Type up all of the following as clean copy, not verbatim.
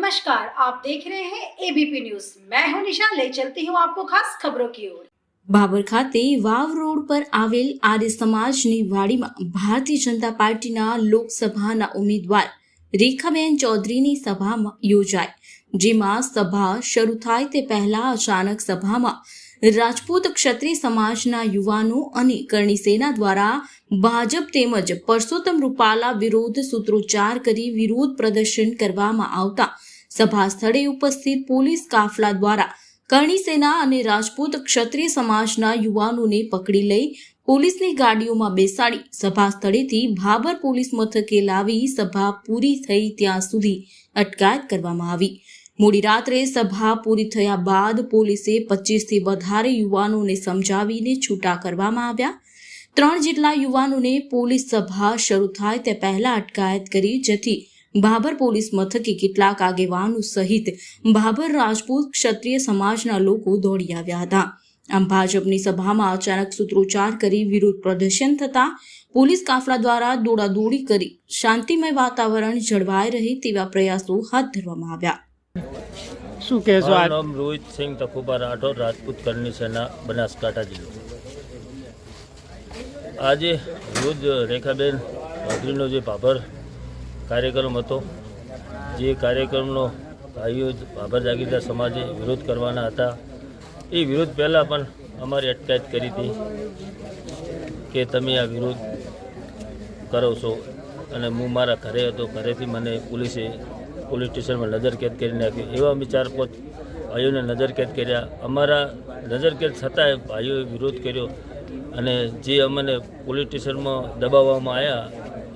नमस्कार, आप देख रहे हैं एबीपी न्यूज। मैं हूं निशा, ले चलती हूं आपको खास खबरों की ओर। બાબર ખાતે વાવ રોડ પર આવેલ આર્ય સમાજની વાડીમાં ભારતીય જનતા પાર્ટીના લોકસભાના ઉમેદવાર રેખાબેન ચૌધરીની સભા યોજાઈ, જેમાં સભા શરૂ થાય તે પહેલા અચાનક સભામાં રાજપૂત ક્ષત્રિય સમાજના યુવાનો અને કરણી સેના દ્વારા ભાજપ તેમજ પરસોત્તમ રૂપાલા વિરોધ સૂત્રોચ્ચાર કરી વિરોધ પ્રદર્શન કરવામાં આવતા સભા સ્થળે ઉપસ્થિત પોલીસ કાફલા દ્વારા કરણી સેના અને રાજપૂત ક્ષત્રિય સમાજના યુવાનોને પકડી લઈ પોલીસની ગાડીઓમાં બેસાડી સભા સ્થળેથી ભાબર પોલીસ મથકે લાવી સભા પૂરી થઈ ત્યાં સુધી અટકાયત કરવામાં આવી। મોડી રાત્રે સભા પૂરી થયા બાદ પોલીસે 25થી વધારે યુવાનોને સમજાવીને છૂટા કરવામાં આવ્યા। 3 જેટલા યુવાનોને પોલીસ સભા શરૂ થાય તે પહેલા અટકાયત કરી, જેથી ભાબર પોલીસ મથકે કેટલાક આગેવાનો સહિત ભાબર રાજપૂત ક્ષત્રિય સમાજના લોકો દોડી આવ્યા હતા। આમ ભાજપની સભામાં અચાનક સૂત્રોચ્ચાર કરી વિરોધ પ્રદર્શન થતા પોલીસ કાફલા દ્વારા દોડાદોડી કરી શાંતિમય વાતાવરણ જળવાઈ રહે તેવા પ્રયાસો હાથ ધરવામાં આવ્યા। શું કહેશો? મારું નામ રોહિત સિંહ તખુબા રાઠોડ, રાજપૂત કરણી સેના, બનાસકાંઠા જિલ્લો। આજે વિરુદ્ધ રેખાબેન ચૌધરીનો જે ભાભર કાર્યક્રમ હતો, જે કાર્યક્રમનો ભાઈઓ ભાભર જાગીરદાર સમાજે વિરોધ કરવાના હતા, એ વિરોધ પહેલાં પણ અમારી અટકાયત કરી હતી કે તમે આ વિરોધ કરો છો, અને હું મારા ઘરે હતો, ઘરેથી મને પોલીસ સ્ટેશનમાં નજરકેદ કરી નાખ્યો। એવા અમે 4-5 ભાઈઓને નજરકેદ કર્યા। અમારા નજરકેદ છતાંય ભાઈઓએ વિરોધ કર્યો, અને જે અમને પોલીસ સ્ટેશનમાં દબાવવામાં આવ્યા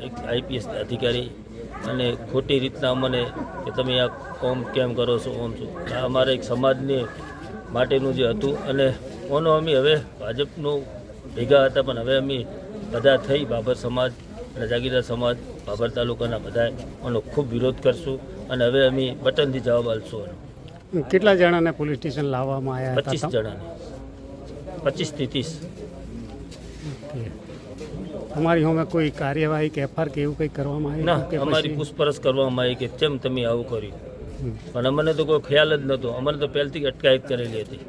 એક આઈપીએસ અધિકારી, અને ખોટી રીતના અમને કે તમે આ કોમ કેમ કરો છો, ઓમ છો। આ અમારા એક સમાજને માટેનું જે હતું, અને ઓનો અમે હવે ભાજપનું ભેગા હતા, પણ હવે અમે બધા થઈ ભાભર સમાજ અને જાગીરદાર સમાજ ભાભર તાલુકાના બધા આનો ખૂબ વિરોધ કરશું, અને હવે અમે બટનથી જવાબ આપશું। કેટલા જણાને પોલીસ સ્ટેશન લાવવામાં આવ્યા? 25 જણાને, 25 થી 30। તમારી સામે કોઈ કાર્યવાહી કે એફઆર કે એવું કંઈ કરવામાં આવ્યું? ના, અમારી પૂછપરછ કરવામાં આવી કે કેમ તમે આવું કર્યું, પણ અમને તો કોઈ ખ્યાલ જ નહોતો। અમને તો પહેલથી અટકાયત કરેલી હતી।